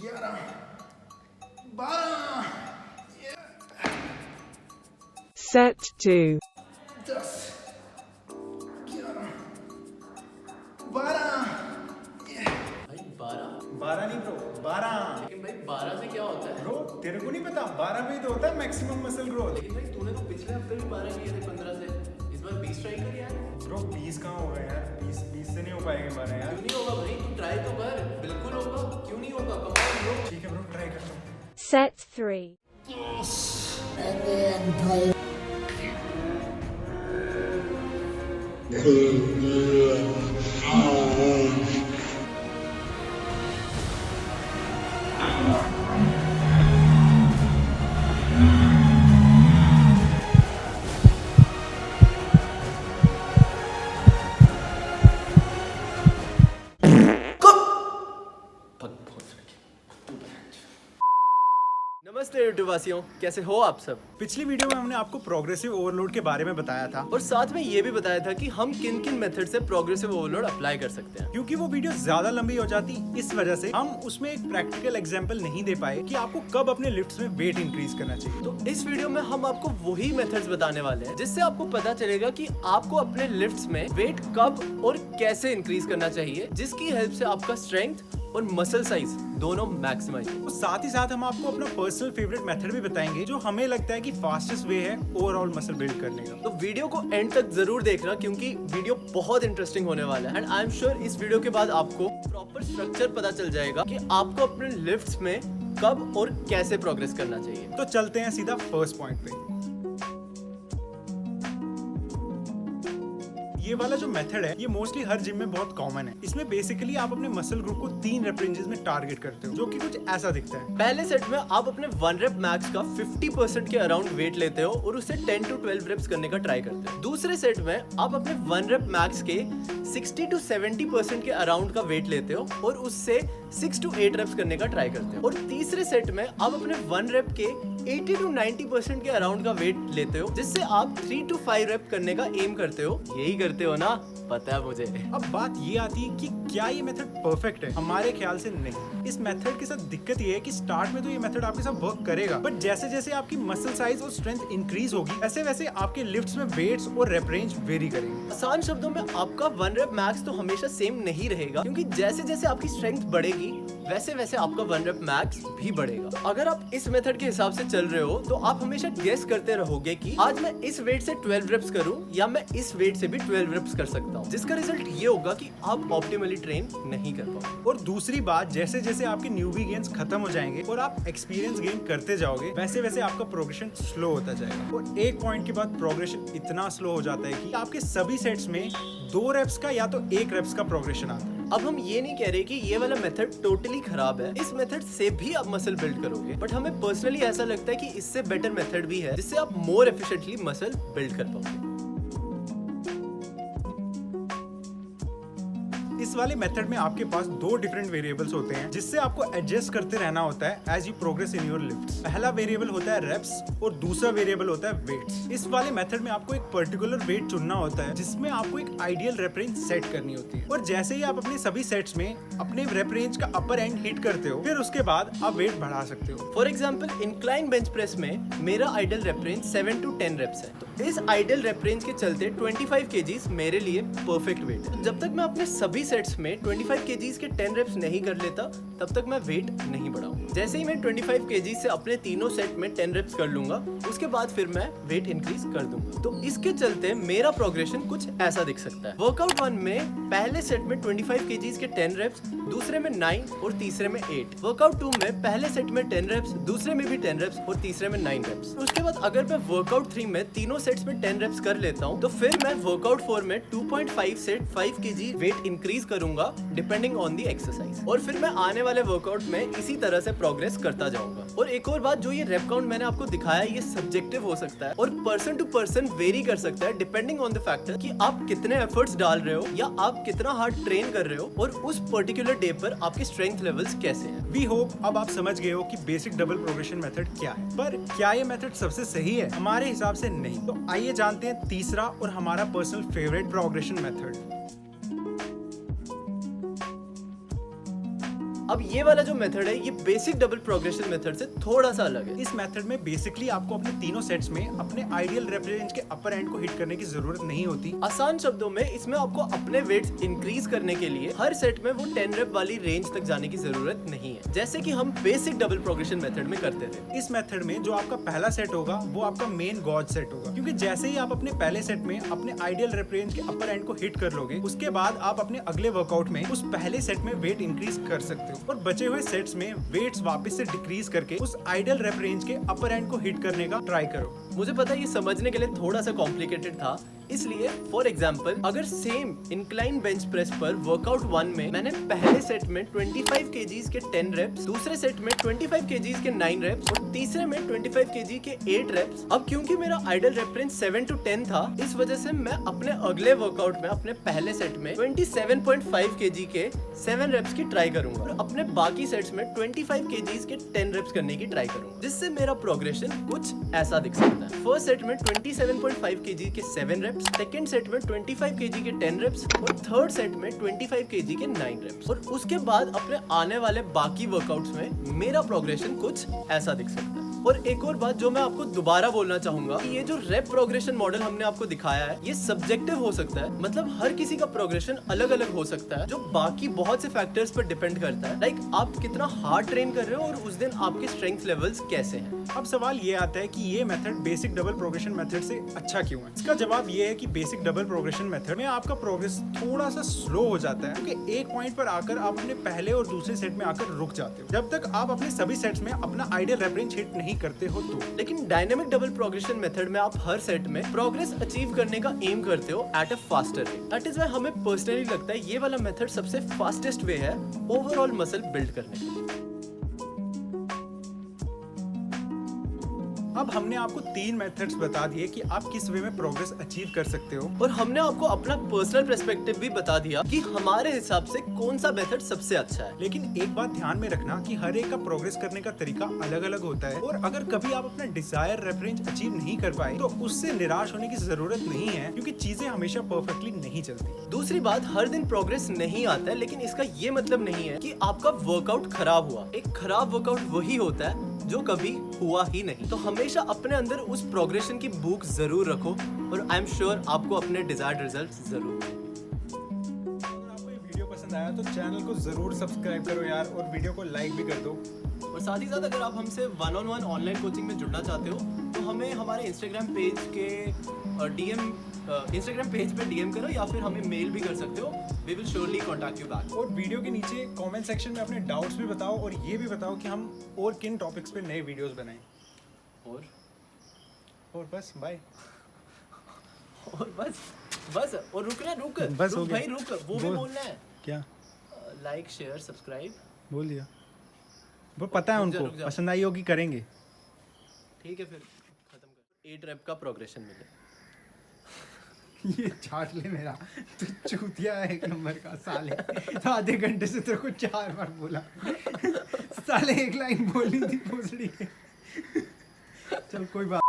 11 12 Set 2. 10 11 12 भाई 12? 12 नहीं bro 12। लेकिन भाई 12 से क्या होता है? ब्रो तेरे को नहीं पता 12 में ही तो होता है मैक्सिमम मसल ग्रोथ। लेकिन भाई तूने तो पिछले हफ्ते भी 12 किए थे 15 से। इस बार 20 ट्राई कर यार। ब्रो 20 कहाँ होगा यार, 20 से नहीं हो पाएगा 12 यार। क्यों नहीं होगा भाई? तू ट्राई तो कर, बिल्कुल होगा। क्यों नहीं होगा? कमाल ब्रो। ठीक है ब्रो, ट्राई करता हूँ। Set 3. नमस्ते यूट्यूब वासियों, कैसे हो आप सब? पिछली वीडियो में हमने आपको प्रोग्रेसिव ओवरलोड के बारे में बताया था, और साथ में ये भी बताया था कि हम किन किन मेथड से प्रोग्रेसिव ओवरलोड अप्लाई कर सकते हैं। क्योंकि वो वीडियो ज्यादा लंबी हो जाती, इस वजह से हम उसमें एक प्रैक्टिकल एग्जांपल नहीं दे पाए कि आपको कब अपने लिफ्ट्स में वेट इंक्रीज करना चाहिए। तो इस वीडियो में हम आपको वही मेथड्स बताने वाले हैं जिससे आपको पता चलेगा कि आपको अपने लिफ्ट्स में वेट कब और कैसे इंक्रीज करना चाहिए, जिसकी हेल्प से आपका स्ट्रेंथ और मसल साइज दोनों मैक्सिमाइज हो। साथ ही साथ हम आपको अपना पर्सनल फेवरेट मेथड भी बताएंगे जो हमें लगता है कि फास्टेस्ट वे है ओवरऑल मसल बिल्ड करने का। तो वीडियो को एंड तक जरूर देखना क्योंकि वीडियो बहुत इंटरेस्टिंग होने वाला है। एंड आई एम श्योर इस वीडियो के बाद आपको प्रॉपर स्ट्रक्चर पता चल जाएगा कि आपको अपने लिफ्ट्स में कब और कैसे प्रोग्रेस करना चाहिए। तो चलते हैं सीधा फर्स्ट पॉइंट पे। ये वाला जो मेथड है ये मोस्टली हर जिम में बहुत कॉमन है। इसमें बेसिकली आप अपने मसल ग्रुप को 3 रेप रेंजेस में टारगेट करते हो, जो कि कुछ ऐसा दिखता है। पहले सेट में आप अपने 1 रेप मैक्स का 50% के अराउंड वेट लेते हो और उसे 10 to 12 रेप्स करने का ट्राई करते हो। दूसरे सेट में आप अपने 1 रेप मैक्स के 60 to 70% के अराउंड का वेट लेते हो और उससे 6 to 8 रेप्स करने का ट्राई करते हो। और तीसरे सेट में आप अपने 1 रेप के 80 to 90% के अराउंड का वेट लेते हो, जिससे आप 3 to 5 रेप करने का एम करते हो। यही करते हो ना? पता है मुझे। अब बात ये आती है कि क्या ये मेथड परफेक्ट है? हमारे ख्याल से नहीं। इस मेथड के साथ दिक्कत ये है कि स्टार्ट में तो ये मेथड आपके साथ वर्क करेगा, बट जैसे जैसे आपकी मसल साइज और स्ट्रेंथ इंक्रीज होगी वैसे वैसे आपके लिफ्ट्स में वेट्स और रेप रेंज वेरी करेंगे। आसान शब्दों में आपका 1 रेप मैक्स तो हमेशा सेम नहीं रहेगा, क्योंकि जैसे जैसे आपकी स्ट्रेंथ बढ़ेगी वैसे वैसे आपका 1 रेप मैक्स भी बढ़ेगा। अगर आप इस मेथड के हिसाब से चल रहे हो तो आप हमेशा गेस करते रहोगे कि आज मैं इस वेट से 12 रेप्स करूं या मैं इस वेट से भी 12 रेप्स कर सकता हूं, जिसका रिजल्ट ये होगा कि आप ऑप्टिमली ट्रेन नहीं कर पाओगे। और दूसरी बात, जैसे जैसे आपके न्यूबी गेन्स खत्म हो जाएंगे और आप एक्सपीरियंस गेन करते जाओगे वैसे वैसे आपका प्रोग्रेशन स्लो होता जाएगा। और एक पॉइंट के बाद प्रोग्रेशन इतना स्लो हो जाता है कि आपके सभी सेट्स में 2 रेप्स का या तो 1 रेप्स का प्रोग्रेशन आता है। अब हम ये नहीं कह रहे कि ये वाला मेथड टोटली खराब है, इस मेथड से भी आप मसल बिल्ड करोगे, बट हमें पर्सनली ऐसा लगता है कि इससे बेटर मेथड भी है जिससे आप मोर एफिशिएंटली मसल बिल्ड कर पाओगे। इस वाले मेथड में आपके पास 2 डिफरेंट वेरिएबल्स होते हैं जिससे आपको एडजस्ट करते रहना होता है as you progress in your lifts. पहला वेरिएबल होता है रेप्स और दूसरा वेरिएबल होता है वेट्स। इस वाले मेथड में आपको एक पर्टिकुलर वेट चुनना होता है जिसमें आपको एक आइडियल रेप रेंज सेट करनी होती है, और जैसे ही आप अपने सभी सेट्स में अपने रेप रेंज का अपर एंड हिट करते हो फिर उसके बाद आप वेट बढ़ा सकते हो। For example incline bench press में मेरा ideal rep range 7 to 10 reps है, तो इस आइडियल रेप रेंज के चलते 25 kgs मेरे लिए परफेक्ट वेट है। जब तक मैं अपने सभी सेट्स में 25 kgs के 10 रेप्स नहीं कर लेता तब तक मैं वेट नहीं बढ़ाऊंगा। जैसे ही मैं 25 kgs से अपने तीनों सेट में 10 रेप्स कर लूंगा उसके बाद फिर मैं वेट इंक्रीज कर दूंगा। तो इसके चलते मेरा प्रोग्रेशन कुछ ऐसा दिख सकता है। वर्कआउट 1 में पहले सेट में 25 kgs के 10 रेप्स, दूसरे में 9 और तीसरे में 8। वर्कआउट 2 में पहले सेट में 10 रेप्स, दूसरे में भी 10 रेप्स और तीसरे में 9 रेप्स। उसके बाद अगर मैं वर्कआउट 3 में तीनों सेट्स में 10 रेप्स कर लेता हूँ तो फिर मैं वर्कआउट 4 में 2.5 से 5 kg वेट इंक्रीज करूंगा डिपेंडिंग ऑन दी एक्सरसाइज, और फिर मैं आने वाले वर्कआउट में इसी तरह से प्रोग्रेस करता जाऊंगा। और एक और बात, जो ये रेप काउंट मैंने आपको दिखाया ये सब्जेक्टिव हो सकता है और पर्सन टू पर्सन वेरी कर सकता है डिपेंडिंग ऑन द फैक्टर कि आप कितने एफर्ट्स डाल रहे हो या आप कितना हार्ड ट्रेन कर रहे हो और उस पर्टिकुलर डे पर आपके स्ट्रेंथ लेवल्स कैसे हैं। वी होप अब आप समझ गए हो कि बेसिक डबल प्रोग्रेशन मेथड क्या है, पर क्या ये मेथड सबसे सही है? हमारे हिसाब से नहीं। तो आइए जानते हैं तीसरा और हमारा पर्सनल फेवरेट प्रोग्रेशन मेथड। अब ये वाला जो मेथड है ये बेसिक डबल प्रोग्रेशन मेथड से थोड़ा सा अलग है। इस मेथड में बेसिकली आपको अपने तीनों सेट्स में अपने आइडियल रेप रेंज के अपर एंड को हिट करने की जरूरत नहीं होती। आसान शब्दों में इसमें आपको अपने वेट्स इंक्रीज करने के लिए हर सेट में वो 10 रेप वाली रेंज तक जाने की जरूरत नहीं है, जैसे कि हम बेसिक डबल प्रोग्रेशन मेथड में करते थे। इस मेथड में जो आपका पहला सेट होगा वो आपका मेन गॉड सेट होगा, क्योंकि जैसे ही आप अपने पहले सेट में अपने आइडियल रेप रेंज के अपर एंड को हिट कर लोगे, उसके बाद आप अपने अगले वर्कआउट में उस पहले सेट में वेट इंक्रीज कर सकते हो और बचे हुए सेट्स में वेट्स वापस से डिक्रीज करके उस आइडियल रेप रेंज के अपर एंड को हिट करने का ट्राई करो। मुझे पता है ये समझने के लिए थोड़ा सा कॉम्प्लिकेटेड था, इसलिए फॉर एग्जाम्पल अगर सेम इंक्लाइन बेंच प्रेस पर वर्कआउट 1 में मैंने पहले सेट में 25 kgs के 10 रेप्स, दूसरे सेट में 25 kgs के 9 रेप्स और तीसरे में 25 kg के 8 रेप्स। अब क्योंकि मेरा आइडियल रेप रेंज 7 to 10 था, इस वजह से मैं अपने अगले वर्कआउट में अपने पहले सेट में 27.5 kg के 7 रेप्स की ट्राई करूंगा और अपने बाकी सेट्स में 25 kgs के 10 रेप्स करने की ट्राई करूंगा, जिससे मेरा प्रोग्रेशन कुछ ऐसा दिख सकता है। फर्स्ट सेट में 27.5 kg के 7 रेप्स, सेकेंड सेट में 25 kg के 10 रेप्स और थर्ड सेट में 25 kg के 9 रेप्स। और उसके बाद अपने आने वाले बाकी वर्कआउट्स में मेरा प्रोग्रेशन कुछ ऐसा दिख सकता है। और एक और बात जो मैं आपको दोबारा बोलना चाहूंगा, ये जो रेप प्रोग्रेशन मॉडल हमने आपको दिखाया है ये सब्जेक्टिव हो सकता है, मतलब हर किसी का प्रोग्रेशन अलग अलग हो सकता है जो बाकी बहुत से फैक्टर्स पर डिपेंड करता है। लाइक आप कितना हार्ड ट्रेन कर रहे हो और उस दिन आपके स्ट्रेंथ लेवल्स कैसे हैं। अब सवाल ये आता है कि ये method basic double progression method से अच्छा क्यों है। इसका जवाब ये है कि बेसिक डबल प्रोग्रेशन मेथड में आपका प्रोग्रेस थोड़ा सा स्लो हो जाता है, क्योंकि एक पॉइंट पर आकर आप अपने पहले और दूसरे सेट में आकर रुक जाते हो जब तक आप अपने सभी सेट्स में अपना आइडियल रेप रेंज हिट नहीं करते हो तो। लेकिन डायनेमिक डबल प्रोग्रेशन मेथड में आप हर सेट में प्रोग्रेस अचीव करने का एम करते हो at a faster rate. That is why हमें पर्सनली लगता है ये वाला मेथड सबसे फास्टेस्ट वे है ओवरऑल मसल बिल्ड करने के लिए। अब हमने आपको 3 मेथड्स बता दिए कि आप किस वे में प्रोग्रेस अचीव कर सकते हो, और हमने आपको अपना पर्सनल पर्सपेक्टिव भी बता दिया कि हमारे हिसाब से कौन सा मेथड सबसे अच्छा है। लेकिन एक बात ध्यान में रखना कि हर एक का प्रोग्रेस करने का तरीका अलग अलग होता है, और अगर कभी आप अपना डिजायर रेप रेंज अचीव नहीं कर पाए तो उससे निराश होने की जरूरत नहीं है, क्योंकि चीजें हमेशा परफेक्टली नहीं चलती। दूसरी बात, हर दिन प्रोग्रेस नहीं आता है, लेकिन इसका ये मतलब नहीं है कि आपका वर्कआउट खराब हुआ। एक खराब वर्कआउट वही होता है जो कभी हुआ ही नहीं। तो हमेशा अपने अंदर उस प्रोग्रेशन की भूख जरूर रखो और आई एम श्योर आपको अपने डिजायर्ड रिजल्ट्स जरूर। अगर आपको ये वीडियो पसंद आया तो चैनल को जरूर सब्सक्राइब करो यार, और वीडियो को लाइक भी कर दो। और साथ ही साथ अगर आप हमसे 1-on-1 ऑनलाइन कोचिंग में जुड़ना चाहते हो तो हमें हमारे इंस्टाग्राम पेज पे डीएम करो या फिर हमें मेल भी कर सकते हो। We will surely contact you back. और वीडियो के नीचे कमेंट सेक्शन में अपने डाउट्स भी बताओ, और ये भी बताओ कि हम और किन टॉपिक्स पे नए वीडियोस बनाएं। और बस बाय। और बस और रुक बस हो गया। भाई रुक, वो भी बोलना है। क्या? लाइक शेयर सब्सक्राइब बोल दिया। वो पता है रुक जा, उनको रुक जा। पसंद आई होगी, करेंगे। ठीक है फिर खत्म कर। 8 रेप का प्रोग्रेशन मिले। ये छाट ले मेरा, तू चूतिया है एक नंबर का साले। तो आधे घंटे से तेरे को 4 बार बोला। साले एक लाइन बोलनी थी भोसड़ी के। चल कोई बात